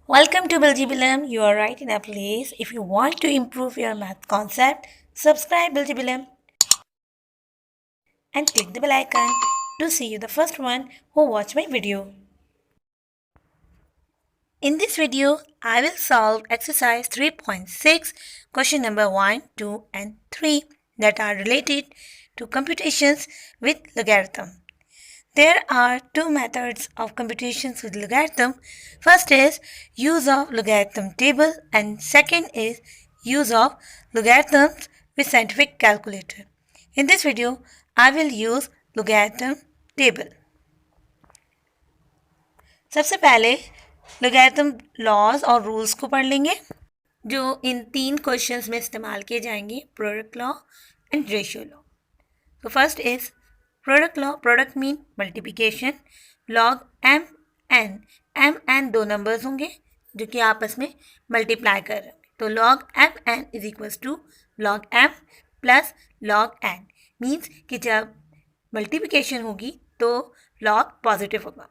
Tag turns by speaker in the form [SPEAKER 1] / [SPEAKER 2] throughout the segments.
[SPEAKER 1] Welcome to Biljibilam. You are right in a place. If you want to improve your math concept, subscribe Biljibilam and click the bell icon to see you the first one who watch my video. In this video, I will solve exercise 3.6, question number 1, 2 and 3 that are related to computations with logarithm. There are two methods of computations with logarithm. First is use of logarithm table and second is use of logarithms with scientific calculator. In this video, I will use logarithm table. सबसे पहले logarithm laws और rules को पढ़ लेंगे जो इन 3 questions में इस्तेमाल किए जाएंगे, product law and ratio law. तो first is product law. Product mean multiplication. Log M N दो नंबर्स होंगे जो कि आपस में मल्टीप्लाई कर रहे होंगे. तो log M N is equals to log M plus log N. Means कि जब मल्टीप्लिकेशन होगी तो लॉग पॉजिटिव होगा.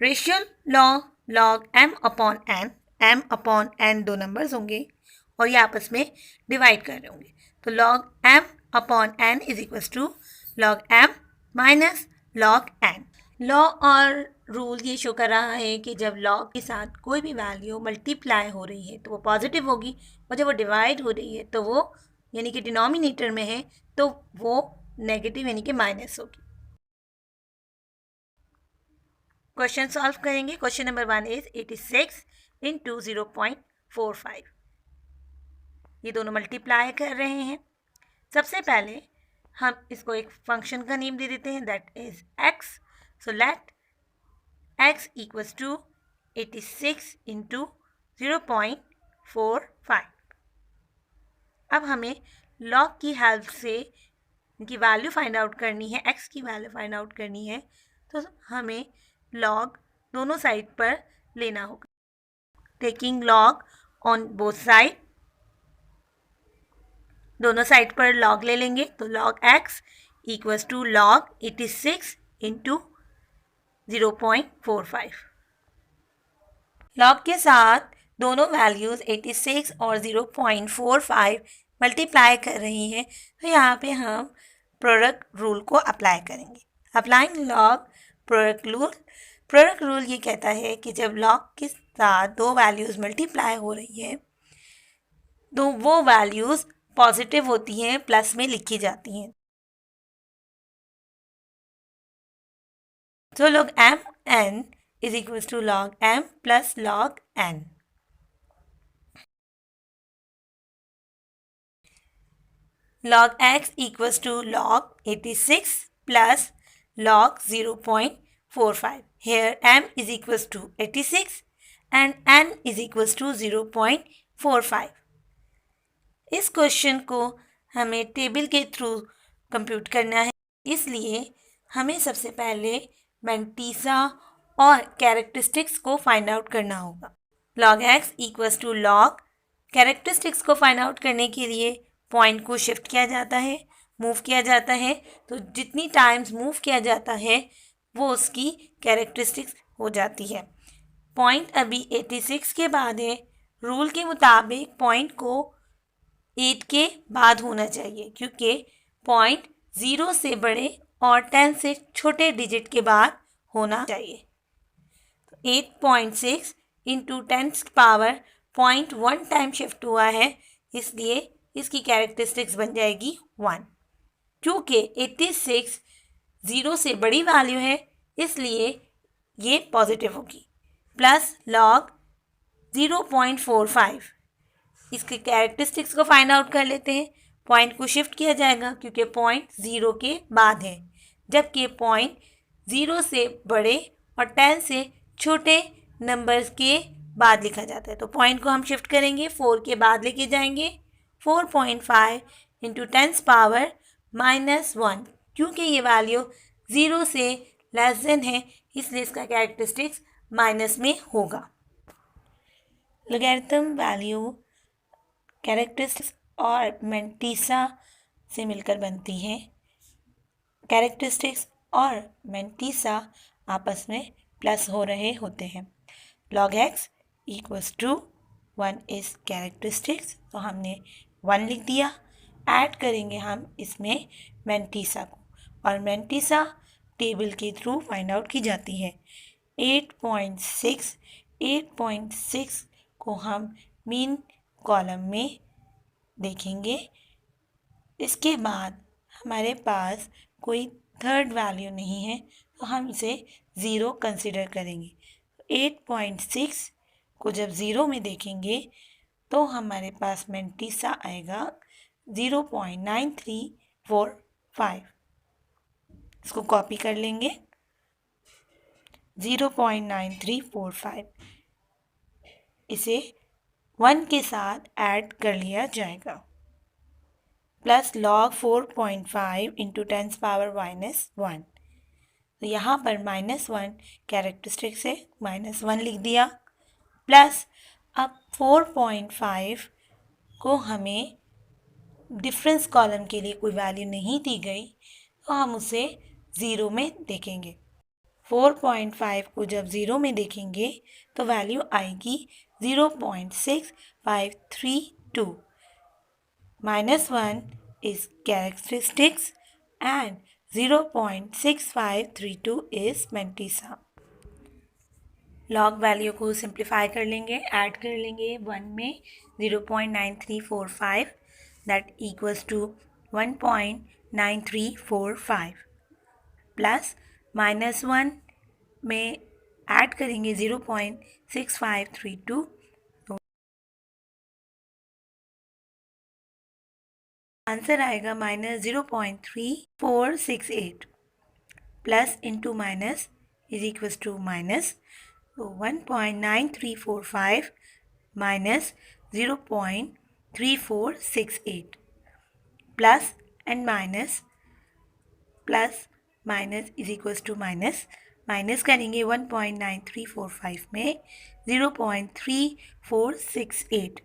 [SPEAKER 1] Ratio law log M upon N दो नंबर्स होंगे और ये आपस में डिवाइड कर रहे होंगे. तो log M upon N is equals to log M minus log N. Law और रूल ये शो कर रहा है कि जब लॉग के साथ कोई भी वैल्यू मल्टीप्लाई हो रही है तो वो पॉजिटिव होगी और जब वो डिवाइड हो रही है तो वो यानी कि डिनोमिनेटर में है तो वो नेगेटिव यानी कि माइनस होगी. क्वेश्चन सॉल्व करेंगे. Question number 1 is 86 into 0.45. ये दोनों मल्टीप्लाई कर रहे हैं. सबसे पहले हम इसको एक फंक्शन का नेम दे देते हैं that is x. So let x equals to 86 into 0.45. अब हमें लॉग की हेल्प से इनकी वैल्यू फाइंड आउट करनी है, x की वैल्यू फाइंड आउट करनी है. तो हमें लॉग दोनों साइड पर लेना होगा. Taking log on both side. दोनों साइड पर लॉग ले लेंगे तो log x equals to log 86 into 0.45. Log के साथ दोनों वैल्यूज़ 86 और 0.45 मल्टीप्लाई कर रही हैं तो यहाँ पे हम प्रोडक्ट रूल को अप्लाई करेंगे. अप्लाइंग लॉग प्रोडक्ट रूल ये कहता है कि जब लॉग के साथ दो वैल्यूज़ मल्टीप्लाई हो रही है तो वो वैल्यूज़ पॉजिटिव होती हैं, प्लस में लिखी जाती हैं. तो log M N is equals to log M plus log N. Log X equals to log 86 plus log 0.45. Here m is equals to 86 and n is equals to 0.45. इस question को हमें टेबल के through compute करना है, इसलिए हमें सबसे पहले मैंटीसा और कैरेक्टरिस्टिक्स को फाइंड आउट करना होगा. log x equals to log. Characteristics को फाइंड आउट करने के लिए पॉइंट को शिफ्ट किया जाता है, मूव किया जाता है. तो जितनी टाइम्स मूव किया जाता है वो उसकी कैरेक्टरिस्टिक्स हो जाती है. पॉइंट अभी 86 के बाद है. रूल के मुताबिक पॉइंट को 8 के बाद होना चाहिए क्योंकि पॉइंट 0 से बड़े और 10 से छोटे डिजिट के बाद होना चाहिए. तो 8.6 इंटू 10 पावर 0.1 टाइम शिफ्ट हुआ है, इसलिए इसकी कैरेक्टरिस्टिक्स बन जाएगी 1. क्योंकि 86 0 से बड़ी वैल्यू है इसलिए ये पॉजिटिव होगी. Plus log 0.45. इसके कैरेक्टरिस्टिक्स को फाइंड आउट कर लेते हैं. पॉइंट को शिफ्ट किया जाएगा क्योंकि पॉइंट 0 के बाद है, जबकि पॉइंट 0 से बड़े और 10 से छोटे नंबर्स के बाद लिखा जाता है. तो पॉइंट को हम शिफ्ट करेंगे, 4 के बाद लेके जाएंगे. 4.5 इंटू 10 पावर -1. क्योंकि ये वैल्यू 0 से लेस देन है इसलिए इसका कैरेक्टरिस्टिक्स माइनस में होगा. लोगैरिथम वैल्यू कैरेक्टरिस्टिक्स और मैंटीसा से मिलकर बनती हैं. कैरेक्टरिस्टिक्स और मैंटीसा आपस में प्लस हो रहे होते हैं. log x equals to 1 is characteristics, तो हमने 1 लिख दिया। ऐड करेंगे हम इसमें मैंटीसा को, और मैंटीसा टेबल के थ्रू फाइंड आउट की जाती है। 8.6 को हम मीन कॉलम में देखेंगे। इसके बाद हमारे पास कोई थर्ड वैल्यू नहीं है, तो हम इसे ज़ीरो कंसिडर करेंगे। 8.6 को जब ज़ीरो में देखेंगे तो हमारे पास मैंटीसा आएगा 0.9345। इसको कॉपी कर लेंगे, 0.9345। इसे 1 के साथ ऐड कर लिया जाएगा, प्लस log 4.5 इंटू 10 पावर -1। तो यहाँ पर -1 कैरेक्टरिस्टिक से -1 लिख दिया, प्लस अब 4.5 को हमें डिफरेंस कॉलम के लिए कोई वैल्यू नहीं दी गई, तो हम उसे ज़ीरो में देखेंगे। 4.5 को जब ज़ीरो में देखेंगे तो वैल्यू आएगी 0.6532। -1 is characteristics and 0.6532 is mantissa. Log value को सिंप्लीफाई कर लेंगे, ऐड कर लेंगे 1 में 0.9345, दैट इक्वल्स टू 1.9345, प्लस -1 में ऐड करेंगे 0.6532, तो आंसर आएगा -0.3468, plus into minus is equals to minus, तो 1.9345 minus 0.3468, plus and minus, plus minus is equals to minus, minus करेंगे 1.9345 में 0.3468,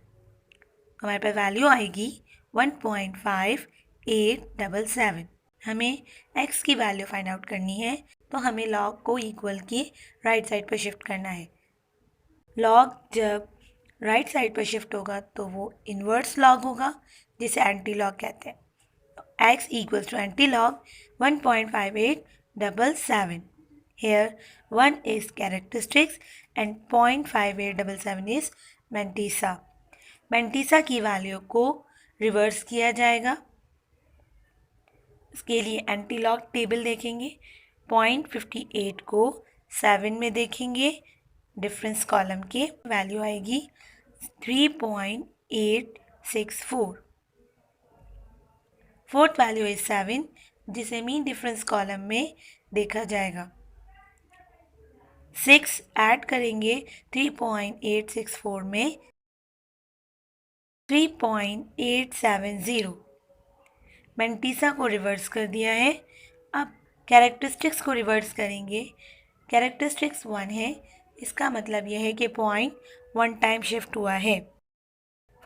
[SPEAKER 1] हमारे पास वैल्यू आएगी 1.5877। हमें x की वैल्यू फाइंड आउट करनी है, तो हमें लॉग को इक्वल की राइट साइड पर शिफ्ट करना है। लॉग जब राइट साइड पर शिफ्ट होगा तो वो इन्वर्स लॉग होगा, जिसे एंटी लॉग कहते हैं। x equals to anti-log 1.5877. Here 1 is characteristics and 0.5877 is mantissa. Mantissa की वैल्यू को रिवर्स किया जाएगा। इसके लिए एंटी लॉग टेबल देखेंगे, 0.58 को 7 में देखेंगे, डिफरेंस कॉलम के वैल्यू आएगी 3.864। फोर्थ वैल्यू इज 7, जिसे मीन डिफरेंस कॉलम में देखा जाएगा। 6 ऐड करेंगे 3.864 में 3.870। मैंटीसा को रिवर्स कर दिया है। अब कैरेक्टरिस्टिक्स को रिवर्स करेंगे। कैरेक्टरिस्टिक्स 1 है, इसका मतलब यह है कि पॉइंट 1 टाइम शिफ्ट हुआ है।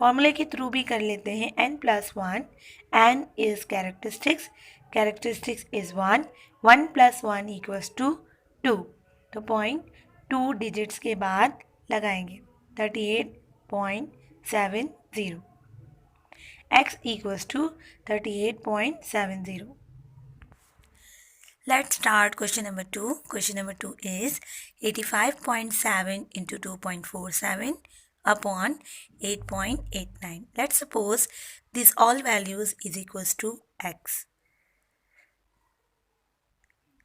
[SPEAKER 1] फॉर्मूले के थ्रू भी कर लेते हैं, n+1, n is characteristics, characteristics is 1, 1 + 1 = 2, तो पॉइंट 2 डिजिट्स के बाद लगाएंगे, 38.70, x equals to 38.70. Let's start question number 2. Question number 2 is 85.7 into 2.47 upon 8.89. Let's suppose these all values is equals to x.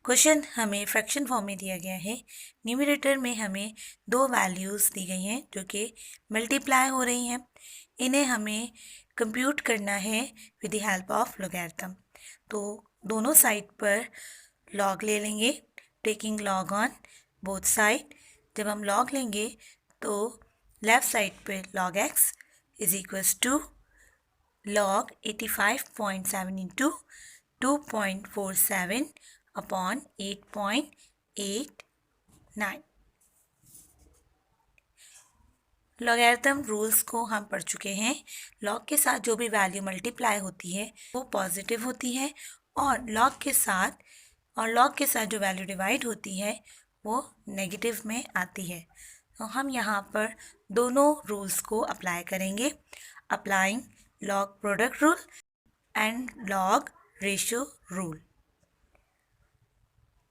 [SPEAKER 1] Question हमें fraction form में दिया गया है। Numerator में हमें दो वैल्यूज़ दी गई हैं जो कि मल्टीप्लाई हो रही हैं। इन्हें हमें कंप्यूट करना है with the help of logarithm. तो दोनों साइड पर लॉग ले लेंगे, taking log on both side. जब हम लॉग लेंगे तो लेफ़्ट साइड पे log x is equals to log 85.7 into 2.47 upon 8.89। Logarithm rules को हम पढ़ चुके हैं। लॉग के साथ जो भी वैल्यू मल्टीप्लाई होती है वो पॉजिटिव होती है, और लॉग के साथ जो वैल्यू डिवाइड होती है वो नेगेटिव में आती है। तो हम यहाँ पर दोनों रूल्स को अप्लाई करेंगे. Applying log product rule and log ratio rule.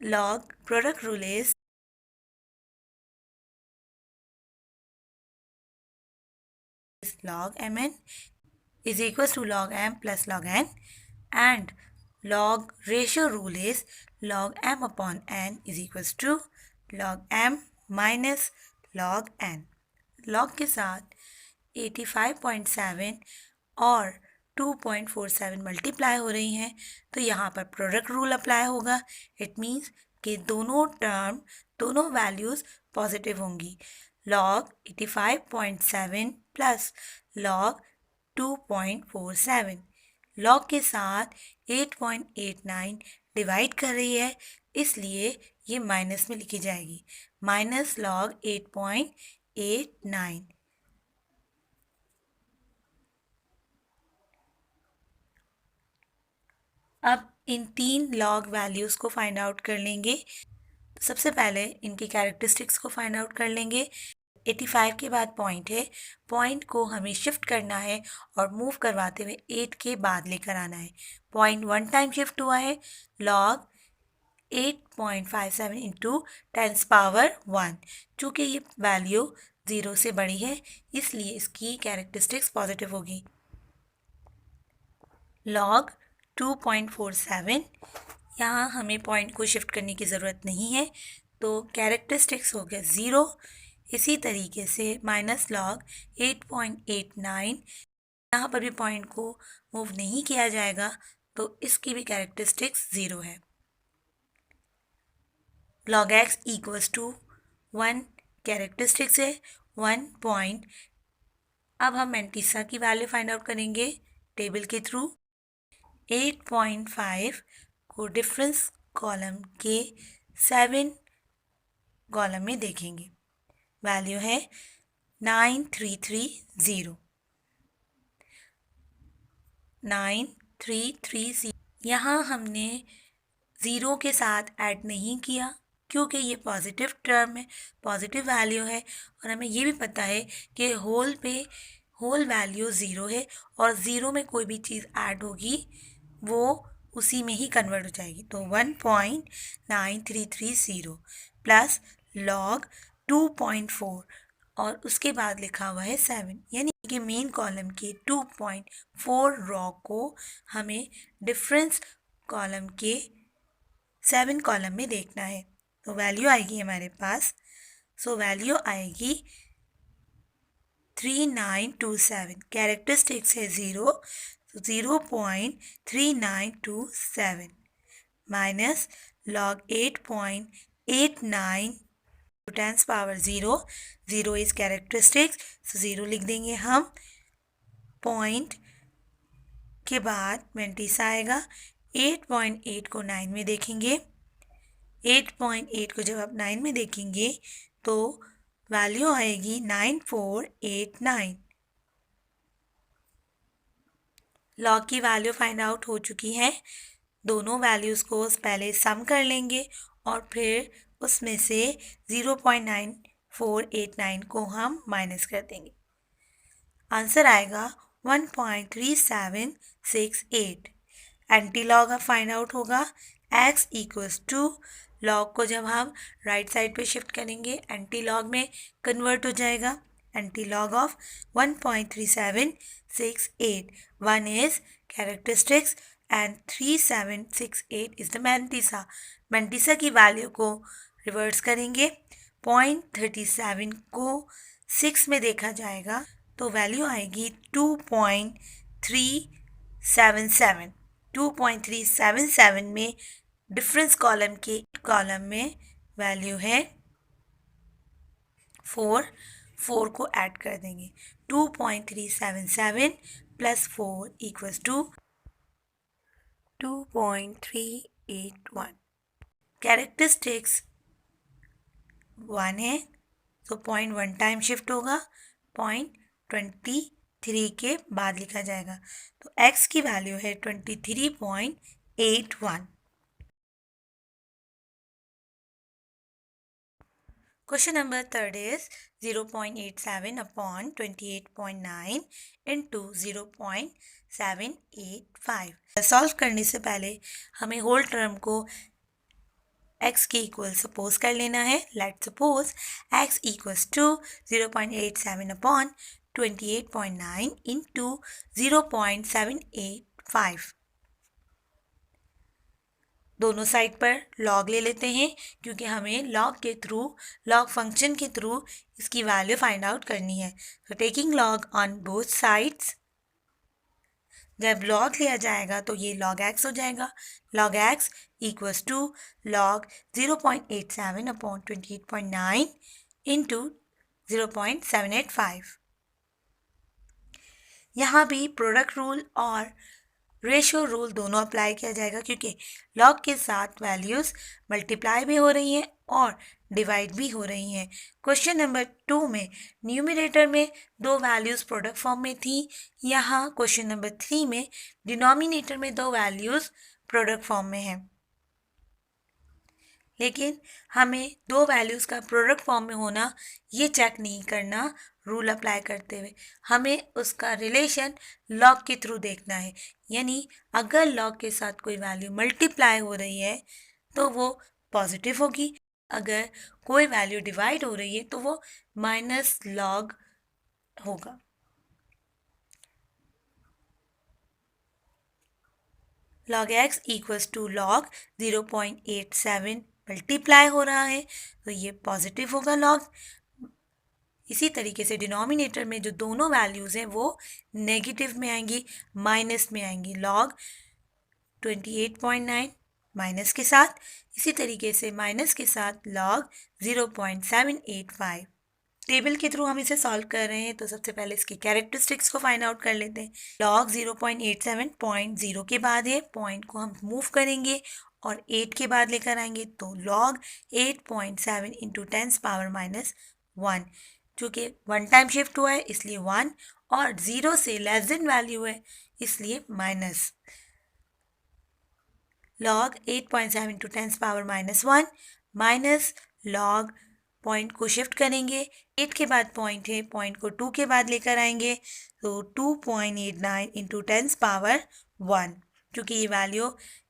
[SPEAKER 1] Log product rule is log mn is equals to log m plus log n, and log ratio rule is log m upon n is equals to log m minus log n. log के साथ 85.7 और 2.47 multiply हो रही हैं, तो यहाँ पर product rule apply होगा. इट मीन्स कि दोनों वैल्यूज़ पॉजिटिव होंगी. log 85.7 प्लस log 2.47 log के साथ 8.89 डिवाइड कर रही है, इसलिए ये माइनस में लिखी जाएगी. Minus log 8.89. अब इन तीन log वैल्यूज़ को फाइंड आउट कर लेंगे. सबसे पहले इनकी कैरेक्टरिस्टिक्स को फाइंड आउट कर लेंगे. 85 के बाद पॉइंट है, पॉइंट को हमें शिफ्ट करना है और मूव करवाते हुए 8 के बाद लेकर आना है. पॉइंट 1 टाइम शिफ्ट हुआ है. Log 8.57 into 10 power 1. चूँकि ये वैल्यू 0 से बड़ी है, इसलिए इसकी कैरेक्टरिस्टिक्स पॉजिटिव होगी. लॉग 2.47, यहाँ हमें पॉइंट को शिफ्ट करने की ज़रूरत नहीं है, तो कैरेक्टरिस्टिक्स हो गया 0. इसी तरीके से माइनस लॉग 8.89, यहाँ पर भी पॉइंट को मूव नहीं किया जाएगा, तो इसकी भी कैरेक्टरिस्टिक्स 0 है. log x equals to 1 characteristics है 1 पॉइंट. अब हम मैंटीसा की वैल्यू फाइंड आउट करेंगे टेबल के थ्रू. 8.5 को डिफरेंस कॉलम के 7 कॉलम में देखेंगे. वैल्यू है 9330. 9330. यहाँ हमने 0 के साथ ऐड नहीं किया क्योंकि ये पॉजिटिव टर्म है, पॉजिटिव वैल्यू है, और हमें ये भी पता है कि होल वैल्यू 0 है और 0 में कोई भी चीज़ ऐड होगी वो उसी में ही कन्वर्ट हो जाएगी. तो 1.9330 प्लस लॉग 2.4 और उसके बाद लिखा हुआ है 7, यानी कि मेन कॉलम के 2.4 रॉ को हमें डिफरेंस कॉलम के 7 कॉलम में देखना है. तो वैल्यू आएगी हमारे पास. सो वैल्यू आएगी 3927. कैरेक्टरिस्टिक्स है 0, तो 0.3927 minus log 8.89 10 power 0. 0 is characteristics, so 0 लिख देंगे हम. पॉइंट के बाद मैंटीसा आएगा. 8.8 को 9 में देखेंगे. 8.8 को जब आप 9 में देखेंगे तो वैल्यू आएगी 9489. लॉग की वैल्यू फाइंड आउट हो चुकी है. दोनों वैल्यूज़ को पहले सम कर लेंगे और फिर उसमें से 0.9489 को हम माइनस कर देंगे. आंसर आएगा 1.3768. एंटी लॉग अब फाइंड आउट होगा. x इक्वल्स टू लॉग को जब हम राइट साइड पे शिफ्ट करेंगे एंटी लॉग में कन्वर्ट हो जाएगा. Anti log of 1.3768. 1 is characteristics and 3768 is the mantissa. Mantissa की वैल्यू को रिवर्स करेंगे. 0.37 को 6 में देखा जाएगा तो वैल्यू आएगी 2.377. 2.377 में डिफरेंस कॉलम के कॉलम में वैल्यू है 4. 4 को ऐड कर देंगे. 2.377 प्लस 4 इक्वल्स टू 2.381. कैरेक्टरिस्टिक्स 1 है, तो 0.1 टाइम शिफ्ट होगा. 0.23 के बाद लिखा जाएगा. तो x की वैल्यू है 23.81. Question number third is 0.87 upon 28.9 into 0.785. Solve करने से पहले हमें होल टर्म को x के इक्वल सपोज कर लेना है. Let suppose x equals to 0.87 upon 28.9 into 0.785. दोनों साइड पर लॉग ले लेते हैं क्योंकि हमें लॉग फंक्शन के थ्रू इसकी वैल्यू फाइंड आउट करनी है. तो taking log on both sides, जब लॉग लिया जाएगा तो ये log x हो जाएगा. log x equals to log 0.87 upon 28.9 into 0.785. यहाँ भी प्रोडक्ट रूल और रेशियो रूल दोनों अप्लाई किया जाएगा क्योंकि लॉग के साथ वैल्यूज़ मल्टीप्लाई भी हो रही हैं और डिवाइड भी हो रही हैं. क्वेश्चन नंबर 2 में न्यूमरेटर में दो वैल्यूज़ प्रोडक्ट फॉर्म में थी. यहाँ क्वेश्चन नंबर 3 में डिनोमिनेटर में दो वैल्यूज़ प्रोडक्ट फॉर्म में हैं. लेकिन हमें दो वैल्यूज़ का प्रोडक्ट फॉर्म में होना ये चेक नहीं करना. रूल अप्लाई करते हुए हमें उसका रिलेशन लॉग के थ्रू देखना है. यानी अगर लॉग के साथ कोई वैल्यू मल्टीप्लाई हो रही है तो वो पॉजिटिव होगी, अगर कोई वैल्यू डिवाइड हो रही है तो वो माइनस लॉग होगा. log x equals to log 0.87 multiply हो रहा है तो ये पॉजिटिव होगा लॉग. इसी तरीके से डिनोमिनेटर में जो दोनों वैल्यूज़ हैं वो नेगेटिव में आएंगी, माइनस में आएंगी. log 28.9 माइनस के साथ, इसी तरीके से माइनस के साथ log 0.785. टेबल के थ्रू हम इसे सॉल्व कर रहे हैं तो सबसे पहले इसकी कैरेक्टरिस्टिक्स को फाइंड आउट कर लेते हैं. log 0.87 पॉइंट 0 के बाद है, पॉइंट को हम मूव करेंगे और 8 के बाद लेकर आएंगे तो log 8.7 इंटू 10 पावर माइनस 1. चूँकि वन टाइम शिफ्ट हुआ है इसलिए 1 और 0 से लेस देन वैल्यू है इसलिए minus. log 8.7 into 10 power minus 1 minus log point को शिफ्ट करेंगे, 8 के बाद पॉइंट है, पॉइंट को 2 के बाद लेकर आएंगे तो 2.89 इंटू 10 पावर 1. क्योंकि ये वैल्यू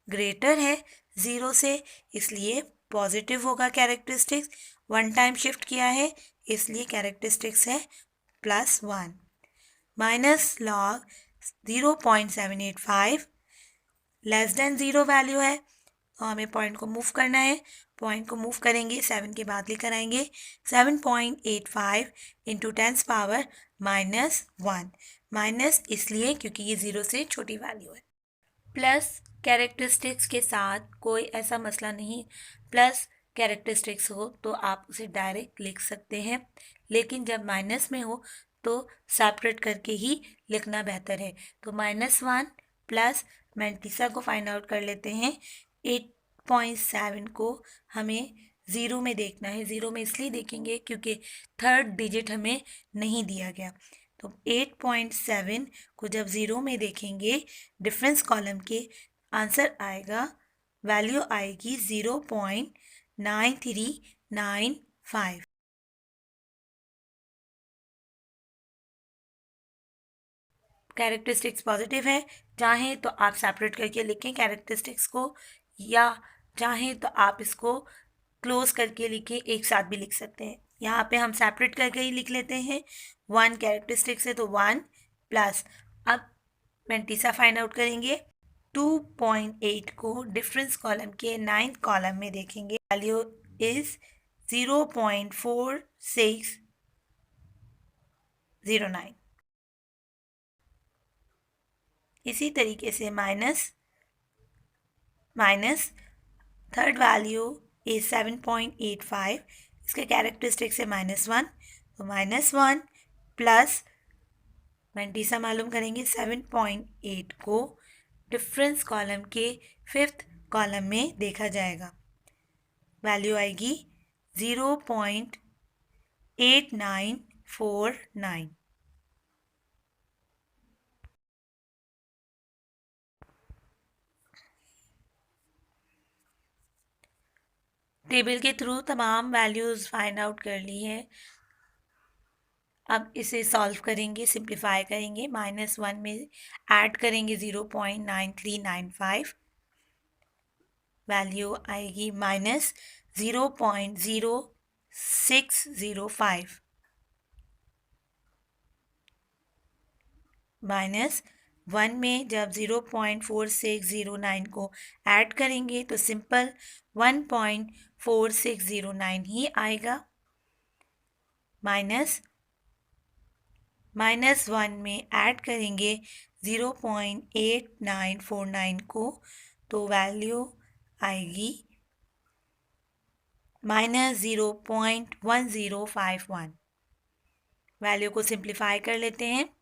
[SPEAKER 1] ग्रेटर है 0 से इसलिए पॉजिटिव होगा कैरेक्टरिस्टिक्स. वन टाइम शिफ्ट किया है इसलिए कैरेक्टरिस्टिक्स है +1. Minus log 0.785 less than 0 value है तो हमें पॉइंट को मूव करना है. पॉइंट को मूव करेंगे, 7 के बाद लेकर आएंगे 7.85 इंटू 10 पावर माइनस 1. माइनस इसलिए क्योंकि ये 0 से छोटी वैल्यू है. प्लस कैरेक्टरिस्टिक्स के साथ कोई ऐसा मसला नहीं, प्लस कैरेक्टरिस्टिक्स हो तो आप उसे डायरेक्ट लिख सकते हैं, लेकिन जब माइनस में हो तो सेपरेट करके ही लिखना बेहतर है. तो -1 प्लस मैंतीसा को फाइंड आउट कर लेते हैं. 8.7 को हमें 0 में देखना है. 0 में इसलिए देखेंगे क्योंकि थर्ड डिजिट हमें नहीं दिया गया. तो 8.7 को जब 0 में देखेंगे डिफरेंस कॉलम के आंसर आएगा, वैल्यू आएगी 0.9395. कैरेक्टरिस्टिक्स पॉजिटिव है, चाहें तो आप सेपरेट करके लिखें कैरेक्टरिस्टिक्स को, या चाहें तो आप इसको क्लोज करके लिखें, एक साथ भी लिख सकते हैं. यहाँ पे हम सेपरेट करके ही लिख लेते हैं. 1 कैरेक्टरिस्टिक्स है तो 1 प्लस, अब मैंतीसा फाइंड आउट करेंगे. 2.8 को डिफरेंस कॉलम के 9th कॉलम में देखेंगे, वैल्यू इज 0.4609. इसी तरीके से माइनस थर्ड वैल्यू इज 7.85, इसके कैरेक्टरिस्टिक्स है -1 तो -1 प्लस मैंतीसा मालूम करेंगे. 7.8 को डिफरेंस कॉलम के 5th कॉलम में देखा जाएगा, वैल्यू आएगी 0.8949. टेबल के थ्रू तमाम वैल्यूज़ फाइंड आउट कर ली है। अब इसे सॉल्व करेंगे, सिंप्लीफाई करेंगे। -1 में ऐड करेंगे 0.9395, वैल्यू आएगी -0.0605। -1 में जब 0.4609 को ऐड करेंगे तो सिंपल 1.4609 ही आएगा। -1 में ऐड करेंगे 0.8949 को तो वैल्यू आएगी -0.1051। वैल्यू को सिंप्लीफाई कर लेते हैं।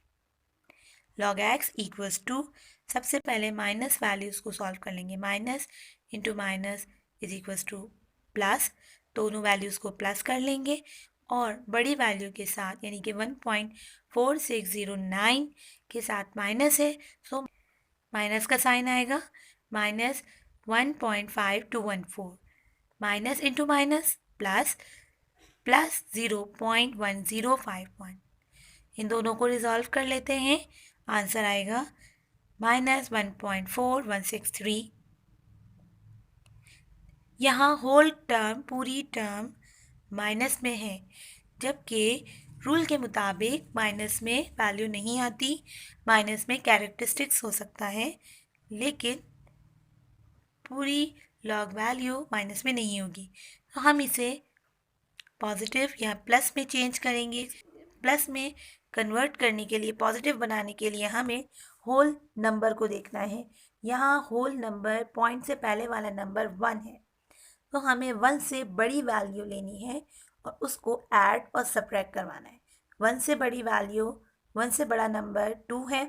[SPEAKER 1] log x इक्वल्स टू, सबसे पहले माइनस वैल्यूज़ को सॉल्व कर लेंगे। Minus into minus is equals two plus, दोनों वैल्यूज़ को प्लस कर लेंगे और बड़ी वैल्यू के साथ यानी कि 1.4609 के साथ माइनस है, सो माइनस का साइन आएगा -1.5214। Minus into minus plus, plus 0.1051। इन दोनों को रिजॉल्व कर लेते हैं, आंसर आएगा -1.4163। यहाँ होल टर्म, पूरी टर्म माइनस में है, जबकि रूल के मुताबिक माइनस में वैल्यू नहीं आती। माइनस में कैरेक्टरिस्टिक्स हो सकता है, लेकिन पूरी लॉग वैल्यू माइनस में नहीं होगी। तो हम इसे पॉजिटिव या प्लस में चेंज करेंगे। प्लस में कन्वर्ट करने के लिए, पॉजिटिव बनाने के लिए हमें होल नंबर को देखना है। यहाँ होल नंबर, पॉइंट से पहले वाला नंबर 1 है, तो हमें 1 से बड़ी वैल्यू लेनी है और उसको ऐड और सब्ट्रैक्ट करवाना है। 1 से बड़ी वैल्यू, 1 से बड़ा नंबर 2 है,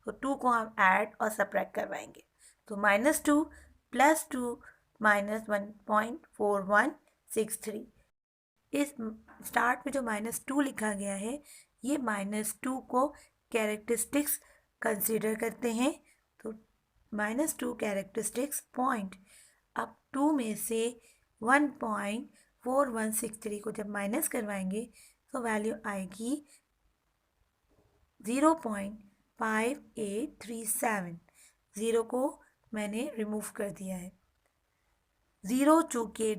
[SPEAKER 1] तो 2 को हम ऐड और सब्ट्रैक्ट करवाएंगे। तो -2 + 2 -1.4163। इस स्टार्ट में जो -2 लिखा गया है, ये -2 को कैरेक्टरिस्टिक्स कंसीडर करते हैं। तो -2 कैरेक्टरिस्टिक्स पॉइंट, अब 2 में से 1.4163 को जब माइनस करवाएंगे तो वैल्यू आएगी 0.5837। 0 को मैंने रिमूव कर दिया है। 0 चूँकि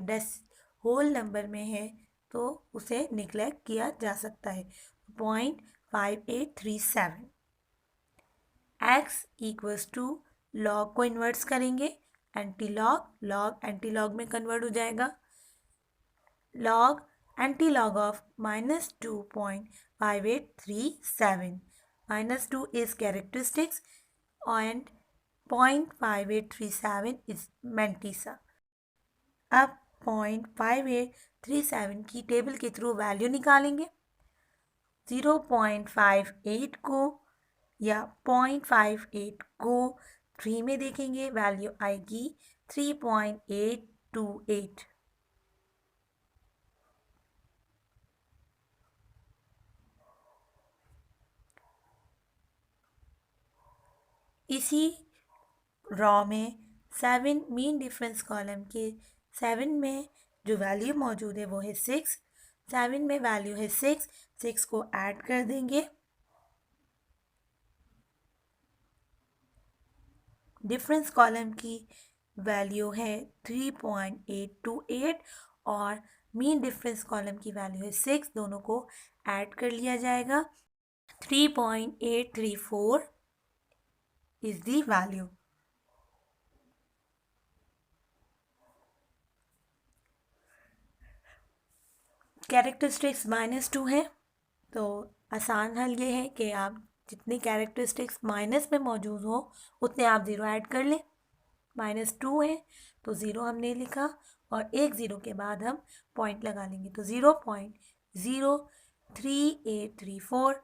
[SPEAKER 1] होल नंबर में है तो उसे निगलेक्ट किया जा सकता है। 0.5837। x इक्वल्स टू, लॉग को इन्वर्ट्स करेंगे, anti log, log anti log में कन्वर्ट हो जाएगा। Log anti log of -2.5837, -2 is characteristics and 0.5837 is mantissa. अब 0.5837 की टेबल के थ्रू वैल्यू निकालेंगे। 0.58 को या 0.58 को 3 में देखेंगे, वैल्यू आएगी 3.828। इसी रॉ में 7 मीन डिफरेंस कॉलम के 7 में जो वैल्यू मौजूद है वो है 6। 7 में वैल्यू है 6 को ऐड कर देंगे। डिफरेंस कॉलम की वैल्यू है 3.828 और मीन डिफरेंस कॉलम की वैल्यू है 6। दोनों को ऐड कर लिया जाएगा। 3.834 इज दी वैल्यू। कैरेक्टरिस्टिक्स -2 है, तो आसान हल ये है कि आप जितनी कैरेक्टरिस्टिक्स माइनस में मौजूद हो उतने आप 0 ऐड कर लें। -2 है तो 0 हमने लिखा और एक 0 के बाद हम पॉइंट लगा लेंगे, तो 0.03834